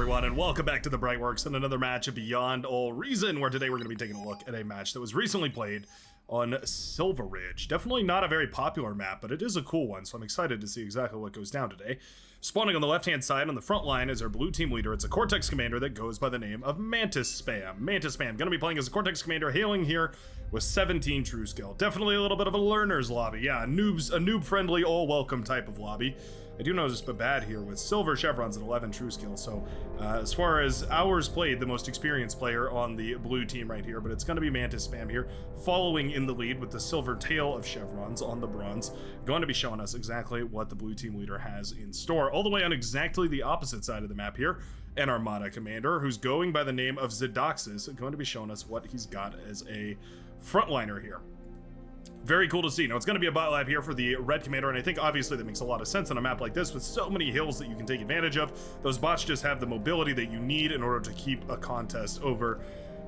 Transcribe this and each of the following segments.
everyone, and welcome back to the Brightworks and another match of Beyond All Reason, where today we're going to be taking a look at a match that was recently played on Silver Ridge. Definitely not a very popular map, but it is a cool one, so I'm excited to see exactly what goes down today. Spawning on the left-hand side on the front line is our blue team leader. It's a Cortex commander that goes by the name of Mantis Spam. Mantis Spam, going to be playing as a Cortex commander, hailing here with 17 true skill. Definitely a little bit of a learner's lobby. Yeah, a noob-friendly, all-welcome type of lobby. I do notice Babad here with silver chevrons and 11 true skill, so as far as hours played, the most experienced player on the blue team right here, but it's going to be Mantis Spam here, following in the lead with the silver tail of chevrons on the bronze, going to be showing us exactly what the blue team leader has in store. All the way on exactly the opposite side of the map here, an Armada commander who's going by the name of Zidoxis, going to be showing us what he's got as a frontliner here. Very cool to see. Now, it's going to be a bot lab here for the red commander, and I think obviously that makes a lot of sense on a map like this with so many hills that you can take advantage of. Those bots just have the mobility that you need in order to keep a contest over,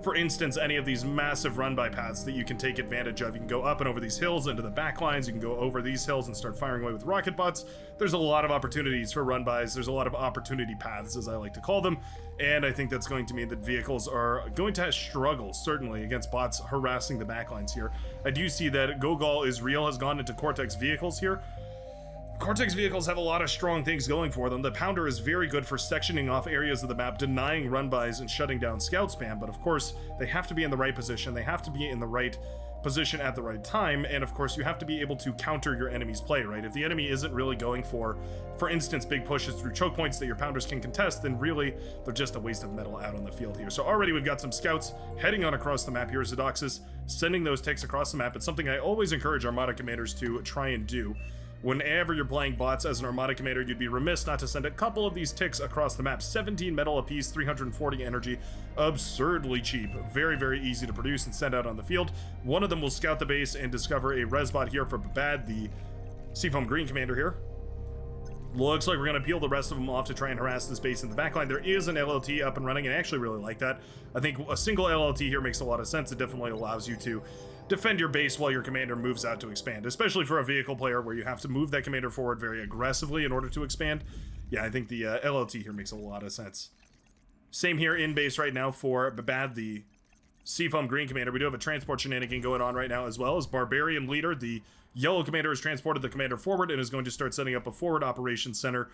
for instance, any of these massive run-by paths that you can take advantage of. You can go up and over these hills into the back lines. You can go over these hills and start firing away with rocket bots. There's a lot of opportunities for run-bys. There's a lot of opportunity paths, as I like to call them. And I think that's going to mean that vehicles are going to struggle, certainly, against bots harassing the backlines here. I do see that Gogol is real, has gone into Cortex vehicles here. Cortex vehicles have a lot of strong things going for them. The Pounder is very good for sectioning off areas of the map, denying run-bys and shutting down scout spam, but of course, they have to be in the right position. They have to be in the right position at the right time, and of course, you have to be able to counter your enemy's play, right? If the enemy isn't really going for instance, big pushes through choke points that your Pounders can contest, then really, they're just a waste of metal out on the field here. So already we've got some scouts heading on across the map here. Zidoxis sending those ticks across the map. It's something I always encourage Armada commanders to try and do. Whenever you're playing bots as an Armada commander, you'd be remiss not to send a couple of these ticks across the map. 17 metal apiece, 340 energy, absurdly cheap. Very, very easy to produce and send out on the field. One of them will scout the base and discover a res bot here for Babad, the Seafoam Green commander here. Looks like we're going to peel the rest of them off to try and harass this base in the backline. There is an LLT up and running, and I actually really like that. I think a single LLT here makes a lot of sense. It definitely allows you to defend your base while your commander moves out to expand, especially for a vehicle player where you have to move that commander forward very aggressively in order to expand. Yeah, I think the LLT here makes a lot of sense. Same here in base right now for Babad, the Seafoam Green commander. We do have a transport shenanigan going on right now, as well as Barbarian leader, the yellow commander, has transported the commander forward and is going to start setting up a forward operations center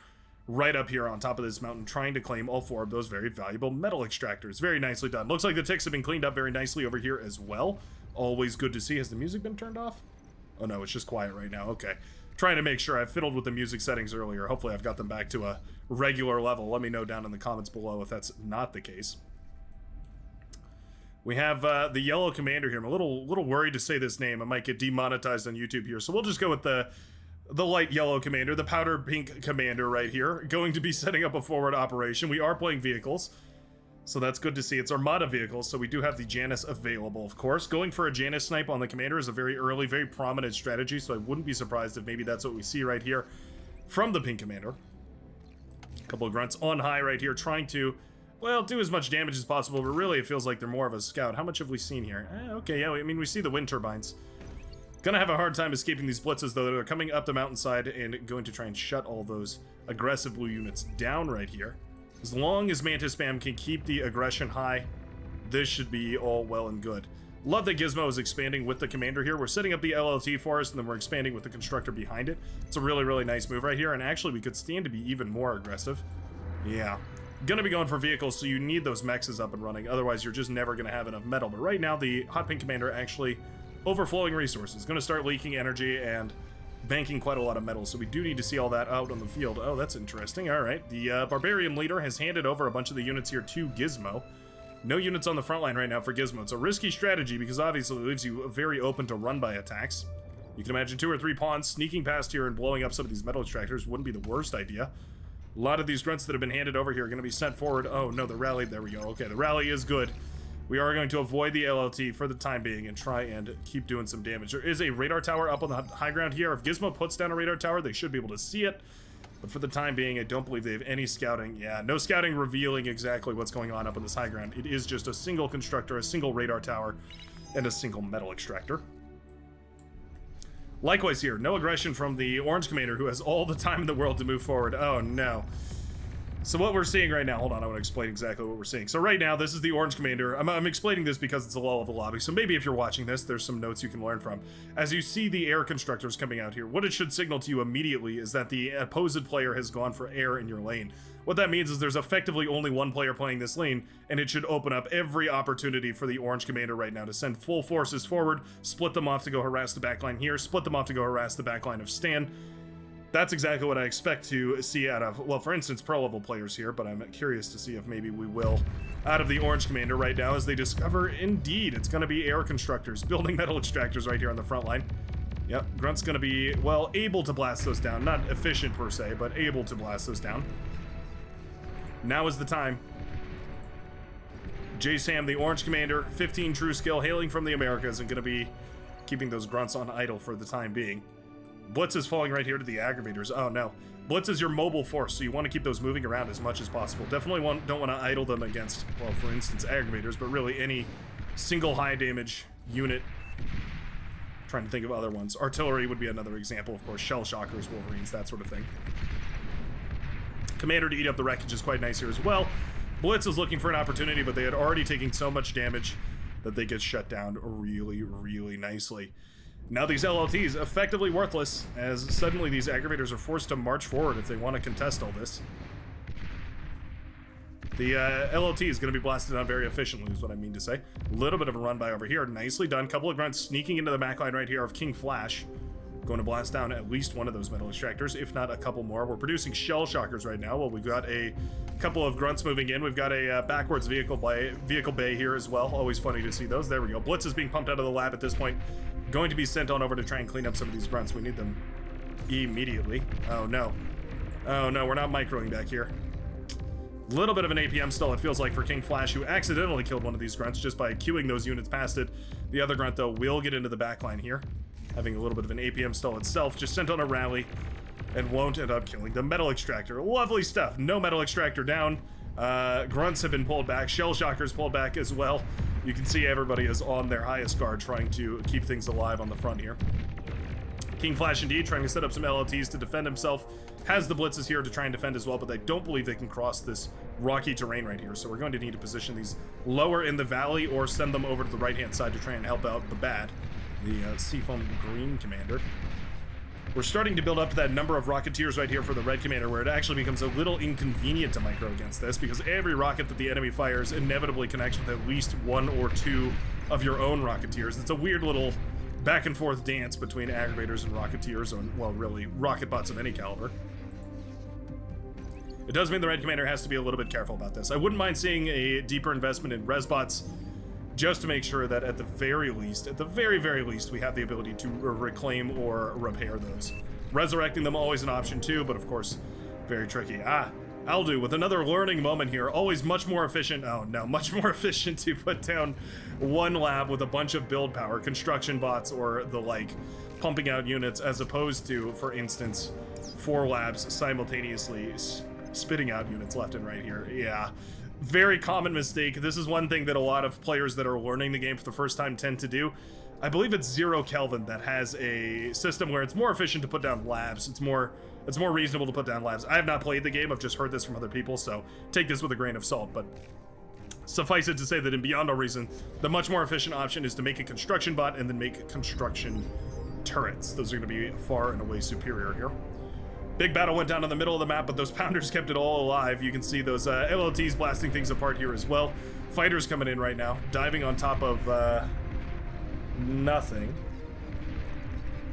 right up here on top of this mountain, trying to claim all four of those very valuable metal extractors. Very nicely done. Looks like the ticks have been cleaned up very nicely over here as well. Always good to see. Has the music been turned off? Oh no, it's just quiet right now. Okay. Trying to make sure. I fiddled with the music settings earlier. Hopefully I've got them back to a regular level. Let me know down in the comments below if that's not the case. We have the yellow commander here. I'm a little worried to say this name. I might get demonetized on YouTube here. So we'll just go with the light yellow commander, the powder pink commander right here, going to be setting up a forward operation. We are playing vehicles, so that's good to see. It's Armada vehicles, so we do have the Janus available, of course. Going for a Janus snipe on the commander is a very early, very prominent strategy, so I wouldn't be surprised if maybe that's what we see right here from the pink commander. A couple of grunts on high right here, trying to, well, do as much damage as possible, but really it feels like they're more of a scout. How much have we seen here? Okay, yeah, I mean, we see the wind turbines. Gonna have a hard time escaping these blitzes, though. They're coming up the mountainside and going to try and shut all those aggressive blue units down right here. As long as Mantis Spam can keep the aggression high, this should be all well and good. Love that Gizmo is expanding with the commander here. We're setting up the LLT for us, and then we're expanding with the constructor behind it. It's a really, really nice move right here, and actually we could stand to be even more aggressive. Yeah. Gonna be going for vehicles, so you need those mexes up and running. Otherwise, you're just never gonna have enough metal. But right now, the hot pink commander actually overflowing resources. Going to start leaking energy and banking quite a lot of metal, so we do need to see all that out on the field. Oh, that's interesting. All right. The Barbarian leader has handed over a bunch of the units here to Gizmo. No units on the front line right now for Gizmo. It's a risky strategy because obviously it leaves you very open to run-by attacks. You can imagine 2 or 3 pawns sneaking past here and blowing up some of these metal extractors wouldn't be the worst idea. A lot of these grunts that have been handed over here are going to be sent forward. Oh, no, the rally. There we go. Okay, the rally is good. We are going to avoid the LLT for the time being and try and keep doing some damage. There is a radar tower up on the high ground here. If Gizmo puts down a radar tower, they should be able to see it. But for the time being, I don't believe they have any scouting. Yeah, no scouting revealing exactly what's going on up on this high ground. It is just a single constructor, a single radar tower, and a single metal extractor. Likewise here, no aggression from the orange commander who has all the time in the world to move forward. Oh no. So what we're seeing right now, hold on, I want to explain exactly what we're seeing. So right now, this is the Orange Commander. I'm explaining this because it's a low-level lobby, so maybe if you're watching this, there's some notes you can learn from. As you see the air constructors coming out here, what it should signal to you immediately is that the opposed player has gone for air in your lane. What that means is there's effectively only one player playing this lane, and it should open up every opportunity for the Orange Commander right now to send full forces forward, split them off to go harass the backline here, split them off to go harass the backline of Stan. That's exactly what I expect to see out of, well, for instance, pro-level players here, but I'm curious to see if maybe we will out of the Orange Commander right now as they discover, indeed, it's going to be air constructors, building metal extractors right here on the front line. Yep, Grunt's going to be, well, able to blast those down. Not efficient per se, but able to blast those down. Now is the time. J-Sam, the Orange Commander, 15 true skill, hailing from the Americas, and going to be keeping those Grunts on idle for the time being. Blitz is falling right here to the aggravators. Oh no. Blitz is your mobile force, so you want to keep those moving around as much as possible. Definitely don't want to idle them against, well, for instance, aggravators, but really any single high damage unit. Trying to think of other ones. Artillery would be another example, of course. Shell shockers, Wolverines, that sort of thing. Commander to eat up the wreckage is quite nice here as well. Blitz is looking for an opportunity, but they had already taken so much damage that they get shut down really, really nicely. Now these LLTs effectively worthless, as suddenly these aggravators are forced to march forward if they want to contest all this. The LLT is going to be blasted down very efficiently, is what I mean to say. A little bit of a run by over here. Nicely done. Couple of Grunts sneaking into the backline right here of King Flash. Going to blast down at least one of those metal extractors, if not a couple more. We're producing shell shockers right now. Well, we've got a couple of Grunts moving in. We've got a backwards vehicle bay here as well. Always funny to see those. There we go. Blitz is being pumped out of the lab at this point. Going to be sent on over to try and clean up some of these Grunts. We need them immediately. Oh no. Oh no, we're not microing back here. Little bit of an APM stall, it feels like, for King Flash, who accidentally killed one of these Grunts just by queuing those units past it. The other Grunt, though, will get into the backline here, having a little bit of an APM stall itself, just sent on a rally, and won't end up killing the metal extractor. Lovely stuff. No metal extractor down. Grunts have been pulled back. Shell shockers pulled back as well. You can see everybody is on their highest guard, trying to keep things alive on the front here. King Flash, indeed, trying to set up some LLTs to defend himself. Has the blitzes here to try and defend as well, but I don't believe they can cross this rocky terrain right here. So we're going to need to position these lower in the valley or send them over to the right-hand side to try and help out the bad, the Seafoam Green Commander. We're starting to build up that number of Rocketeers right here for the Red Commander, where it actually becomes a little inconvenient to micro against this, because every rocket that the enemy fires inevitably connects with at least one or two of your own Rocketeers. It's a weird little back and forth dance between aggravators and Rocketeers, and, well, really, rocket bots of any caliber. It does mean the Red Commander has to be a little bit careful about this. I wouldn't mind seeing a deeper investment in Resbots, just to make sure that at the very least, we have the ability to reclaim or repair those. Resurrecting them, always an option too, but of course, very tricky. Aldu with another learning moment here. Always much more efficient, oh no, much more efficient to put down one lab with a bunch of build power, construction bots or the like, pumping out units, as opposed to, for instance, 4 labs simultaneously spitting out units left and right here. Yeah. Very common mistake. This is one thing that a lot of players that are learning the game for the first time tend to do. I believe it's Zero Kelvin that has a system where it's more efficient to put down labs. It's more reasonable to put down labs. I have not played the game. I've just heard this from other people, so take this with a grain of salt. But suffice it to say that in Beyond No Reason, the much more efficient option is to make a construction bot and then make construction turrets. Those are going to be far and away superior here. Big battle went down in the middle of the map, but those pounders kept it all alive. You can see those LLTs blasting things apart here as well. Fighters coming in right now, diving on top of nothing.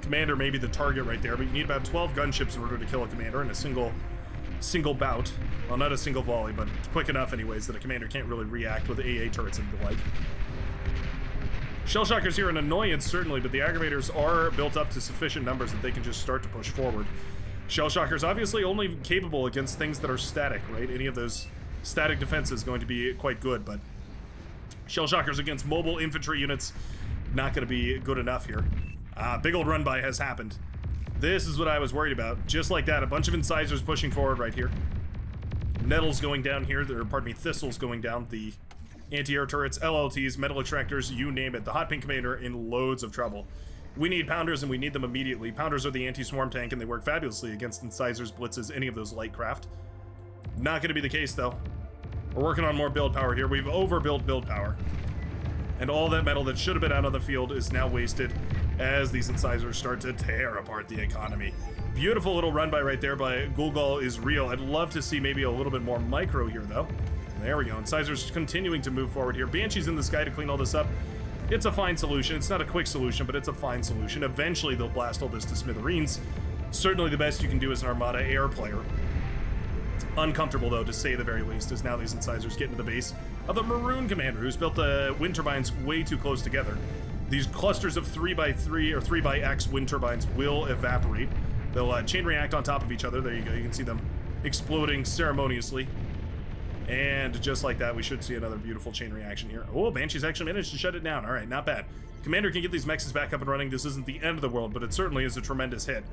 Commander may be the target right there, but you need about 12 gunships in order to kill a commander in a single bout. Well, not a single volley, but it's quick enough anyways that a commander can't really react with AA turrets and the like. Shell shockers here an annoyance, certainly, but the aggravators are built up to sufficient numbers that they can just start to push forward. Shell shockers obviously only capable against things that are static, right? Any of those static defenses is going to be quite good, but shell shockers against mobile infantry units, not going to be good enough here. Big old run by has happened. This is what I was worried about. Just like that, a bunch of incisors pushing forward right here. Nettles going down here, thistles going down. The anti-air turrets, LLTs, metal extractors, you name it. The Hot Pink Commander in loads of trouble. We need pounders, and we need them immediately. Pounders are the anti-swarm tank, and they work fabulously against incisors, blitzes, any of those light craft. Not going to be the case, though. We're working on more build power here. We've overbuilt build power. And all that metal that should have been out on the field is now wasted as these incisors start to tear apart the economy. Beautiful little run by right there by Gulgal is real. I'd love to see maybe a little bit more micro here, though. There we go. Incisors continuing to move forward here. Banshee's in the sky to clean all this up. It's a fine solution. It's not a quick solution, but it's a fine solution. Eventually, they'll blast all this to smithereens. Certainly the best you can do as an Armada air player. Uncomfortable, though, to say the very least, as now these incisors get into the base of the Maroon Commander, who's built the wind turbines way too close together. These clusters of 3x3 or 3x wind turbines will evaporate. They'll chain react on top of each other. There you go. You can see them exploding ceremoniously. And just like that, we should see another beautiful chain reaction here. Oh, Banshee's actually managed to shut it down. All right, not bad. Commander can get these mexes back up and running. This isn't the end of the world, but it certainly is a tremendous hit.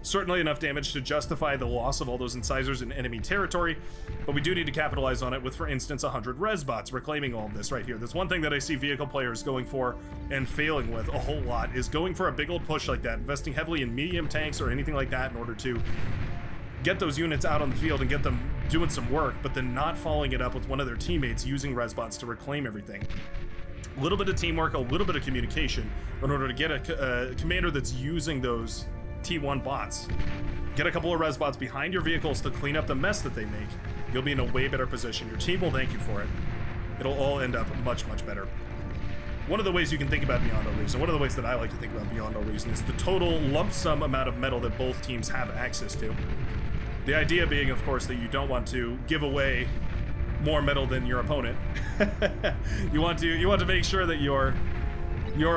Certainly enough damage to justify the loss of all those incisors in enemy territory, but we do need to capitalize on it with, for instance, 100 res bots reclaiming all of this right here. That's one thing that I see vehicle players going for and failing with a whole lot, is going for a big old push like that, investing heavily in medium tanks or anything like that in order to get those units out on the field and get them doing some work, but then not following it up with one of their teammates using res bots to reclaim everything. A little bit of teamwork, a little bit of communication in order to get a commander that's using those T1 bots. Get a couple of res bots behind your vehicles to clean up the mess that they make. You'll be in a way better position. Your team will thank you for it. It'll all end up much, much better. One of the ways you can think about Beyond All Reason, one of the ways that I like to think about Beyond All Reason, is the total lump sum amount of metal that both teams have access to. The idea being, of course, that you don't want to give away more metal than your opponent. you want to make sure that your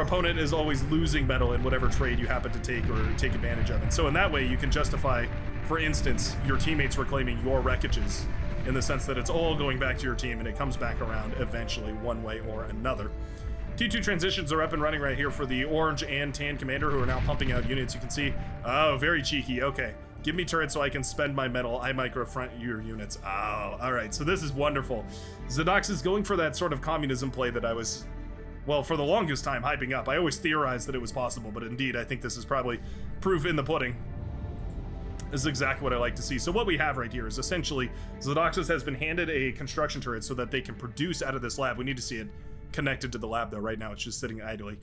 opponent is always losing metal in whatever trade you happen to take or take advantage of. And so in that way, you can justify, for instance, your teammates reclaiming your wreckages in the sense that it's all going back to your team and it comes back around eventually one way or another. T2 transitions are up and running right here for the orange and tan commander, who are now pumping out units. You can see, oh, very cheeky. Okay. Give me turrets so I can spend my metal. I micro front your units. Oh, all right. So this is wonderful. Zedox is going for that sort of communism play that I was, well, for the longest time hyping up. I always theorized that it was possible, but indeed, I think this is probably proof in the pudding. This is exactly what I like to see. So what we have right here is essentially Zedoxis has been handed a construction turret so that they can produce out of this lab. We need to see it connected to the lab, though. Right now, it's just sitting idly.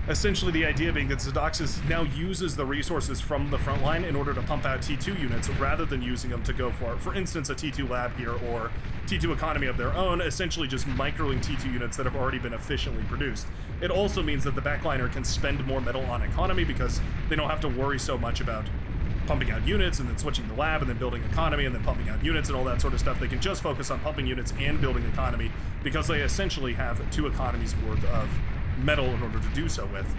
Essentially, the idea being that Zedoxis now uses the resources from the front line in order to pump out T2 units rather than using them to go for instance, a T2 lab here or T2 economy of their own, essentially just microing T2 units that have already been efficiently produced. It also means that the backliner can spend more metal on economy because they don't have to worry so much about pumping out units and then switching the lab and then building economy and then pumping out units and all that sort of stuff. They can just focus on pumping units and building economy because they essentially have 2 economies worth of metal in order to do so with.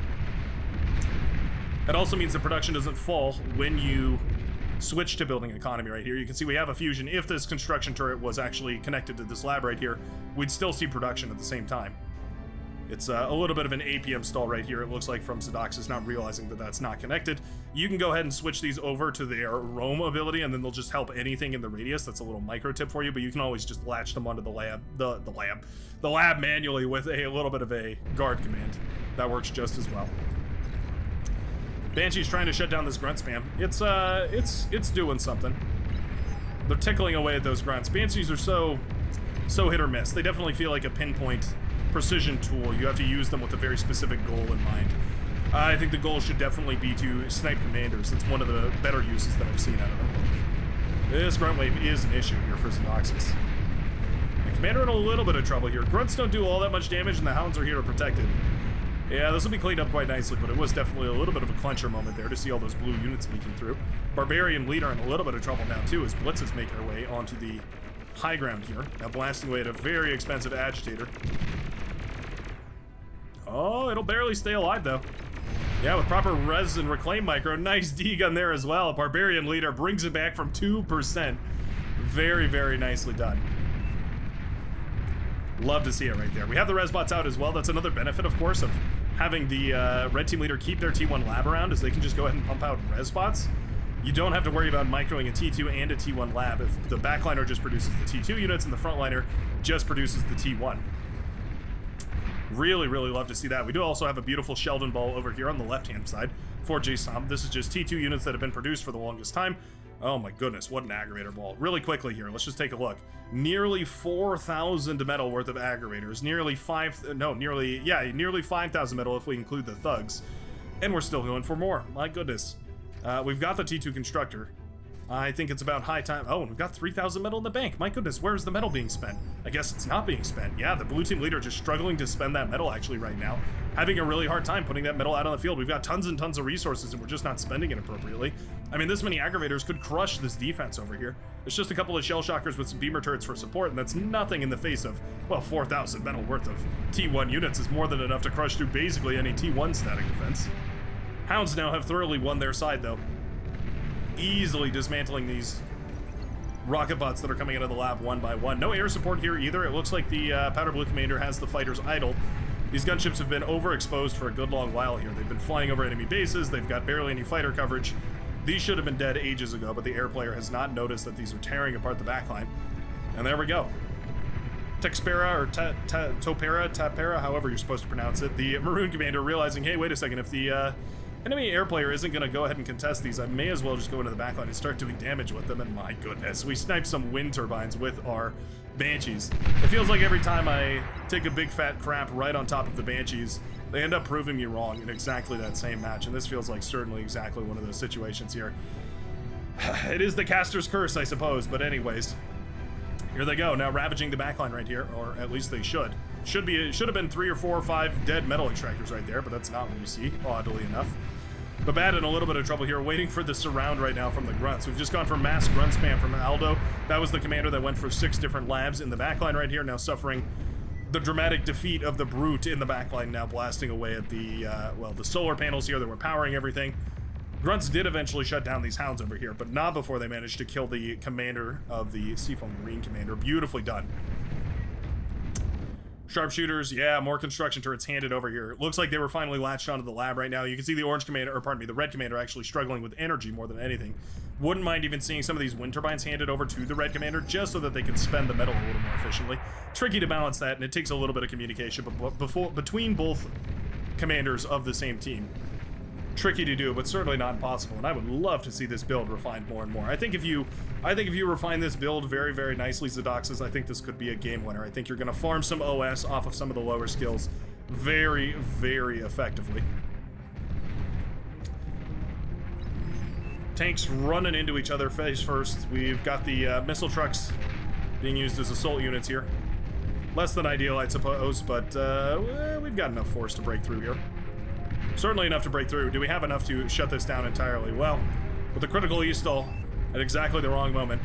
It also means the production doesn't fall when you switch to building economy right here. You can see we have a fusion. If this construction turret was actually connected to this lab right here, we'd still see production at the same time. It's a little bit of an APM stall right here, it looks like, from Zedoxis not realizing that that's not connected. You can go ahead and switch these over to their roam ability, and then they'll just help anything in the radius. That's a little micro tip for you, but you can always just latch them onto the lab manually with a little bit of a guard command. That works just as well. Banshee's trying to shut down this grunt spam. It's doing something. They're tickling away at those grunts. Banshees are so hit or miss. They definitely feel like a pinpoint precision tool. You have to use them with a very specific goal in mind. I think the goal should definitely be to snipe commanders. It's one of the better uses that I've seen out of them. This grunt wave is an issue here for Zedoxis. The commander in a little bit of trouble here. Grunts don't do all that much damage, and the hounds are here to protect it. Yeah, this will be cleaned up quite nicely, but it was definitely a little bit of a clencher moment there to see all those blue units leaking through. Barbarian leader in a little bit of trouble now, too, as blitzes make their way onto the high ground here. Now blasting away at a very expensive agitator. Oh, it'll barely stay alive, though. Yeah, with proper res and reclaim micro. Nice D-gun there as well. Barbarian leader brings it back from 2%. Very, very nicely done. Love to see it right there. We have the res bots out as well. That's another benefit, of course, of having the red team leader keep their T1 lab around, is they can just go ahead and pump out res bots. You don't have to worry about microing a T2 and a T1 lab if the backliner just produces the T2 units and the frontliner just produces the T1. Really, really love to see that. We do also have a beautiful Sheldon ball over here on the left-hand side for JSOM. This is just T2 units that have been produced for the longest time. Oh my goodness, what an aggravator ball. Really quickly here, let's just take a look. Nearly 4,000 metal worth of aggravators. Nearly 5,000 metal if we include the thugs. And we're still going for more. My goodness. We've got the T2 constructor. I think it's about high time. Oh, and we've got 3,000 metal in the bank. My goodness, where's the metal being spent? I guess it's not being spent. Yeah, the blue team leader just struggling to spend that metal actually right now. Having a really hard time putting that metal out on the field. We've got tons and tons of resources and we're just not spending it appropriately. I mean, this many aggravators could crush this defense over here. It's just a couple of shell shockers with some beamer turrets for support, and that's nothing in the face of, well, 4,000 metal worth of T1 units is more than enough to crush through basically any T1 static defense. Hounds now have thoroughly won their side, though. Easily dismantling these rocket bots that are coming out of the lab one by one. No air support here either. It looks like the Powder Blue Commander has the fighters idle. These gunships have been overexposed for a good long while here. They've been flying over enemy bases. They've got barely any fighter coverage. These should have been dead ages ago, but the air player has not noticed that these are tearing apart the backline. And there we go. Texpera or Tapera, however you're supposed to pronounce it. The Maroon Commander realizing, hey, wait a second, if the enemy air player isn't going to go ahead and contest these, I may as well just go into the backline and start doing damage with them, and my goodness, we sniped some wind turbines with our Banshees. It feels like every time I take a big fat crap right on top of the Banshees, they end up proving me wrong in exactly that same match, and this feels like certainly exactly one of those situations here. It is the caster's curse, I suppose, but anyways, here they go, now ravaging the backline right here, or at least they should. It should have been 3 or 4 or 5 dead metal extractors right there, but that's not what we see, oddly enough. But bad in a little bit of trouble here, waiting for the surround right now from the grunts. We've just gone for mass grunt spam from Aldo. That was the commander that went for 6 different labs in the backline right here, now suffering the dramatic defeat of the brute in the backline, now blasting away at the, the solar panels here that were powering everything. Grunts did eventually shut down these hounds over here, but not before they managed to kill the commander of the Seafoam Marine Commander. Beautifully done. Sharpshooters, yeah, more construction turrets handed over here. It looks like they were finally latched onto the lab right now. You can see the orange commander, or pardon me, the red commander actually struggling with energy more than anything. Wouldn't mind even seeing some of these wind turbines handed over to the red commander just so that they can spend the metal a little more efficiently. Tricky to balance that, and it takes a little bit of communication between both commanders of the same team. Tricky to do, but certainly not impossible, and I would love to see this build refined more and more. I think if you refine this build very, very nicely, Zadoxes, I think this could be a game winner. I think you're going to farm some OS off of some of the lower skills very, very effectively. Tanks running into each other face first. We've got the missile trucks being used as assault units here. Less than ideal, I suppose, but we've got enough force to break through here. Certainly enough to break through. Do we have enough to shut this down entirely? Well, with the critical E-stall at exactly the wrong moment,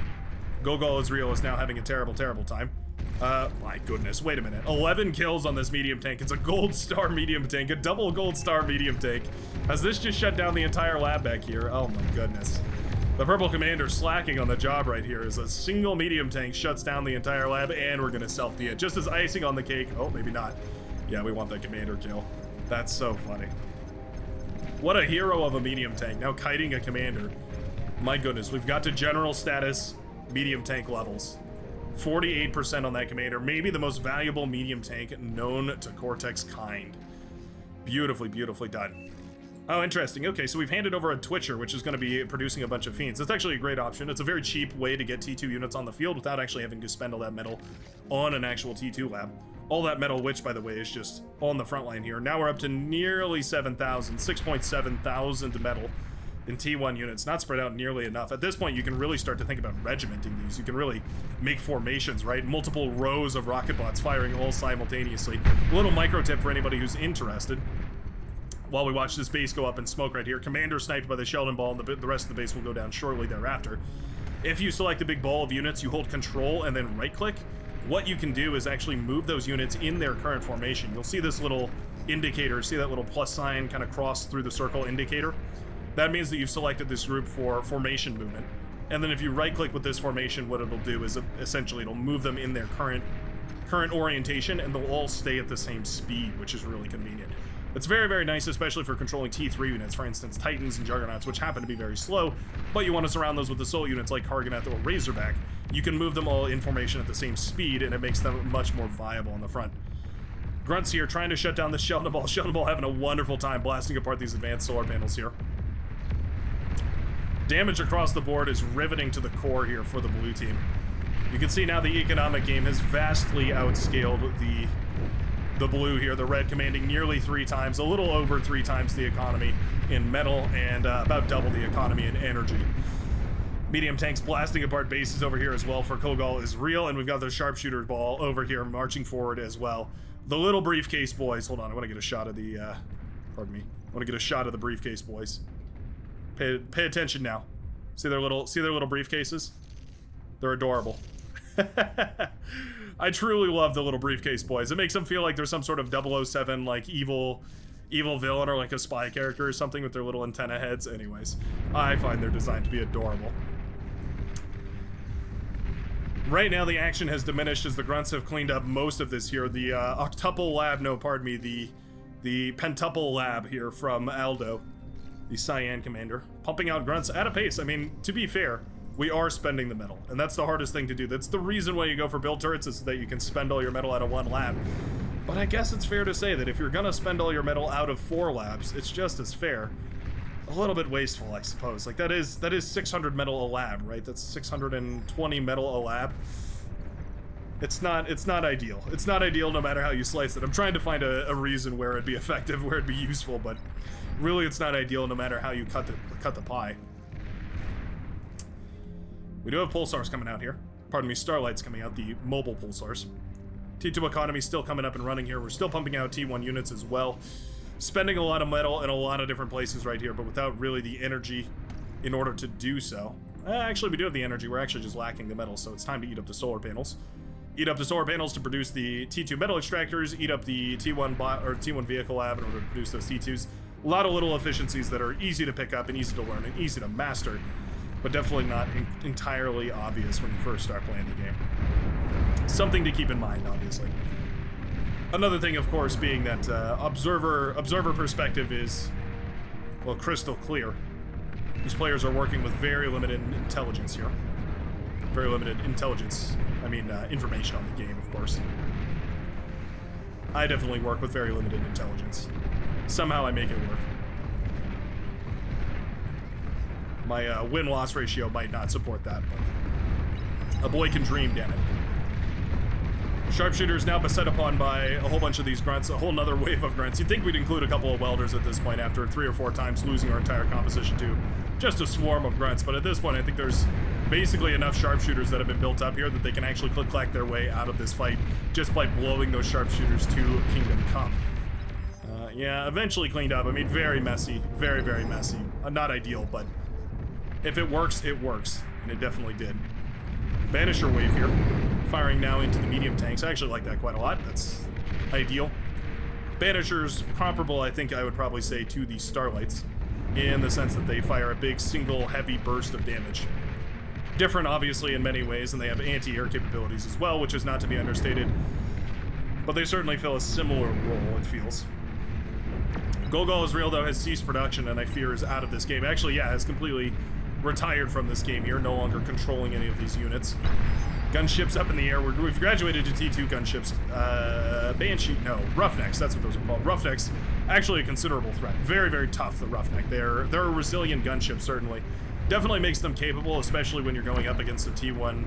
Gogol Israel is now having a terrible, terrible time. My goodness, wait a minute. 11 kills on this medium tank. It's a gold star medium tank, a double gold star medium tank. Has this just shut down the entire lab back here? Oh my goodness. The purple commander slacking on the job right here as a single medium tank shuts down the entire lab, and we're gonna self-de it. Just as icing on the cake. Oh, maybe not. Yeah, we want that commander kill. That's so funny. What a hero of a medium tank, now kiting a commander. My goodness, we've got to general status medium tank levels. 48% on that commander, maybe the most valuable medium tank known to Cortex kind. Beautifully, beautifully done. Oh, interesting. Okay, so we've handed over a Twitcher, which is going to be producing a bunch of fiends. That's actually a great option. It's a very cheap way to get T2 units on the field without actually having to spend all that metal on an actual T2 lab. All that metal, which, by the way, is just on the front line here. Now we're up to nearly 7,000, 6.7 thousand metal in T1 units. Not spread out nearly enough. At this point, you can really start to think about regimenting these. You can really make formations, right? Multiple rows of rocket bots firing all simultaneously. A little micro tip for anybody who's interested. While we watch this base go up in smoke right here, commander sniped by the Sheldon ball, and the rest of the base will go down shortly thereafter. If you select a big ball of units, you hold control and then right-click. What you can do is actually move those units in their current formation. You'll see this little indicator, see that little plus sign kind of cross through the circle indicator? That means that you've selected this group for formation movement. And then if you right-click with this formation, what it'll do is essentially it'll move them in their current orientation, and they'll all stay at the same speed, which is really convenient. It's very, very nice, especially for controlling T3 units, for instance, Titans and Juggernauts, which happen to be very slow, but you want to surround those with assault units like Karganath or Razorback. You can move them all in formation at the same speed, and it makes them much more viable on the front. Grunts here trying to shut down the Sheldon ball. Sheldon ball having a wonderful time blasting apart these advanced solar panels here. Damage across the board is riveting to the core here for the blue team. You can see now the economic game has vastly outscaled the blue here. The red commanding nearly 3 times, a little over 3 times the economy in metal, and about double the economy in energy. Medium tanks blasting apart bases over here as well for Kogol is real, and we've got the sharpshooter ball over here marching forward as well. The little briefcase boys. Hold on, I want to get a shot of the, pardon me. I want to get a shot of the briefcase boys. Pay attention now. See their little briefcases? They're adorable. I truly love the little briefcase boys. It makes them feel like there's some sort of 007 like evil villain or like a spy character or something with their little antenna heads. Anyways, I find their design to be adorable. Right now the action has diminished as the grunts have cleaned up most of this here. The octuple lab, no, pardon me, the pentuple lab here from Aldo, the Cyan commander, pumping out grunts at a pace. I mean, to be fair, we are spending the metal, and that's the hardest thing to do. That's the reason why you go for build turrets, is that you can spend all your metal out of 1 lab. But I guess it's fair to say that if you're gonna spend all your metal out of 4 labs, it's just as fair. A little bit wasteful, I suppose. Like, that is 600 metal a lab, right? That's 620 metal a lab. It's not ideal. It's not ideal no matter how you slice it. I'm trying to find a reason where it'd be effective, where it'd be useful, but really it's not ideal no matter how you cut the pie. We do have pulsars coming out here. Pardon me, starlights coming out, the mobile pulsars. T2 economy still coming up and running here. We're still pumping out T1 units as well. Spending a lot of metal in a lot of different places right here, but without really the energy in order to do so. Actually, we do have the energy. We're actually just lacking the metal, so it's time to eat up the solar panels. Eat up the solar panels to produce the T2 metal extractors. Eat up the T1 vehicle lab in order to produce those T2s. A lot of little efficiencies that are easy to pick up and easy to learn and easy to master, but definitely not entirely obvious when you first start playing the game. Something to keep in mind, obviously. Another thing, of course, being that observer perspective is, well, crystal clear. These players are working with very limited intelligence here. Very limited intelligence, information on the game, of course. I definitely work with very limited intelligence. Somehow I make it work. My win-loss ratio might not support that, but a boy can dream, damn it. Sharpshooters now beset upon by a whole bunch of these grunts, a whole nother wave of grunts. You'd think we'd include a couple of welders at this point after 3 or 4 times losing our entire composition to just a swarm of grunts, but at this point I think there's basically enough sharpshooters that have been built up here that they can actually click-clack their way out of this fight just by blowing those sharpshooters to Kingdom Come. Yeah, eventually cleaned up. I mean, very messy. Very, very messy. Not ideal, but if it works, it works. And it definitely did. Banisher wave here. Firing now into the medium tanks. I actually like that quite a lot. That's ideal. Banishers comparable, I think I would probably say, to the Starlights, in the sense that they fire a big single heavy burst of damage. Different, obviously, in many ways, and they have anti-air capabilities as well, which is not to be understated. But they certainly fill a similar role, it feels. Gogol is real, though, has ceased production, and I fear is out of this game. Actually, yeah, has completely retired from this game here, no longer controlling any of these units. Gunships up in the air. We've graduated to T2 gunships. Roughnecks, that's what those are called. Roughnecks, actually a considerable threat. Very, very tough, the Roughneck. They're a resilient gunship, certainly. Definitely makes them capable, especially when you're going up against the T1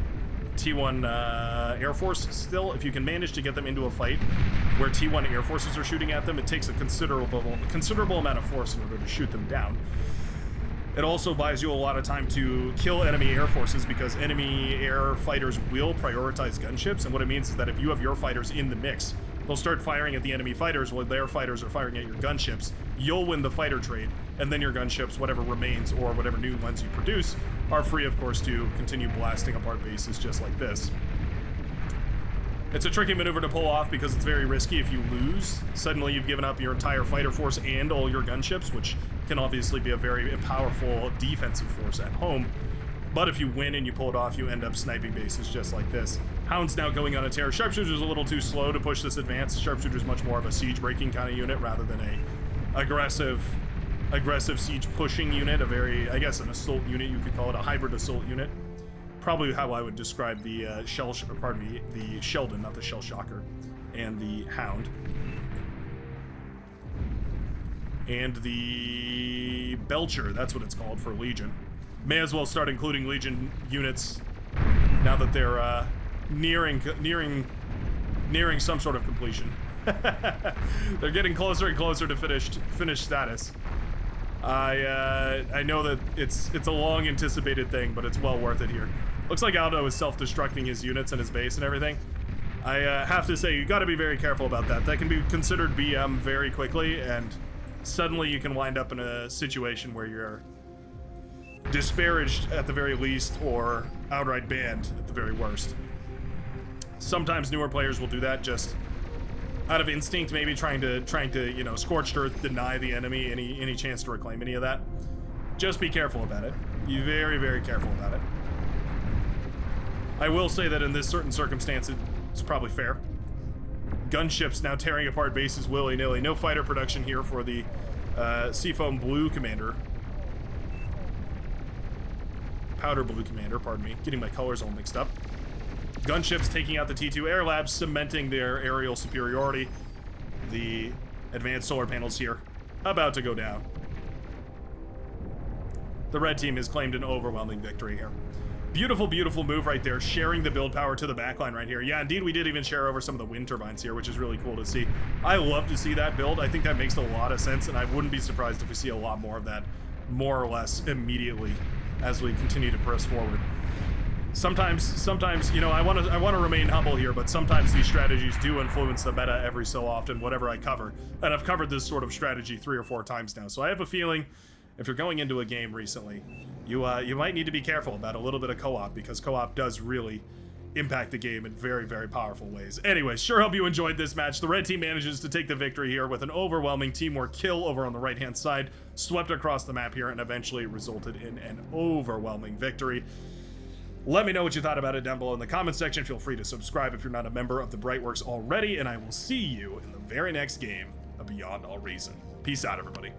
Air Force still. If you can manage to get them into a fight where T1 Air Forces are shooting at them, it takes a considerable amount of force in order to shoot them down. It also buys you a lot of time to kill enemy air forces, because enemy air fighters will prioritize gunships, and what it means is that if you have your fighters in the mix, they'll start firing at the enemy fighters while their fighters are firing at your gunships. You'll win the fighter trade, and then your gunships, whatever remains or whatever new ones you produce, are free, of course, to continue blasting apart bases just like this. It's a tricky maneuver to pull off because it's very risky. If you lose, suddenly you've given up your entire fighter force and all your gunships, which can obviously be a very powerful defensive force at home. But if you win and you pull it off, you end up sniping bases just like this. Hound's now going on a tear. Sharpshooter's a little too slow to push this advance. Sharpshooter's much more of a siege-breaking kind of unit rather than a aggressive siege-pushing unit. I guess an assault unit, you could call it, a hybrid assault unit. Probably how I would describe the the Sheldon, not the Shell Shocker, and the Hound. And the Belcher, that's what it's called for Legion. May as well start including Legion units now that they're nearing some sort of completion. They're getting closer and closer to finished status. I know that it's a long anticipated thing, but it's well worth it here. Looks like Aldo is self-destructing his units and his base and everything. I have to say, you got to be very careful about that. That can be considered BM very quickly, and suddenly you can wind up in a situation where you're disparaged at the very least, or outright banned at the very worst. Sometimes newer players will do that just out of instinct, maybe trying to you know, scorched earth deny the enemy any chance to reclaim any of that. Just be careful about it. Be very, very careful about it. I will say that in this certain circumstance, it's probably fair. Gunships now tearing apart bases willy-nilly. No fighter production here for the Seafoam Blue Commander. Powder Blue Commander, pardon me. Getting my colors all mixed up. Gunships taking out the T2 Air Labs, cementing their aerial superiority. The advanced solar panels here about to go down. The red team has claimed an overwhelming victory here. Beautiful, beautiful move right there, sharing the build power to the backline right here. Yeah, indeed, we did even share over some of the wind turbines here, which is really cool to see. I love to see that build. I think that makes a lot of sense, and I wouldn't be surprised if we see a lot more of that, more or less immediately, as we continue to press forward. Sometimes, you know, I want to remain humble here, but sometimes these strategies do influence the meta every so often, whatever I cover. And I've covered this sort of strategy 3 or 4 times now, so I have a feeling if you're going into a game recently, you might need to be careful about a little bit of co-op, because co-op does really impact the game in very, very powerful ways. Anyways, sure hope you enjoyed this match. The red team manages to take the victory here with an overwhelming teamwork kill over on the right-hand side, swept across the map here, and eventually resulted in an overwhelming victory. Let me know what you thought about it down below in the comment section. Feel free to subscribe if you're not a member of the Brightworks already, and I will see you in the very next game of Beyond All Reason. Peace out, everybody.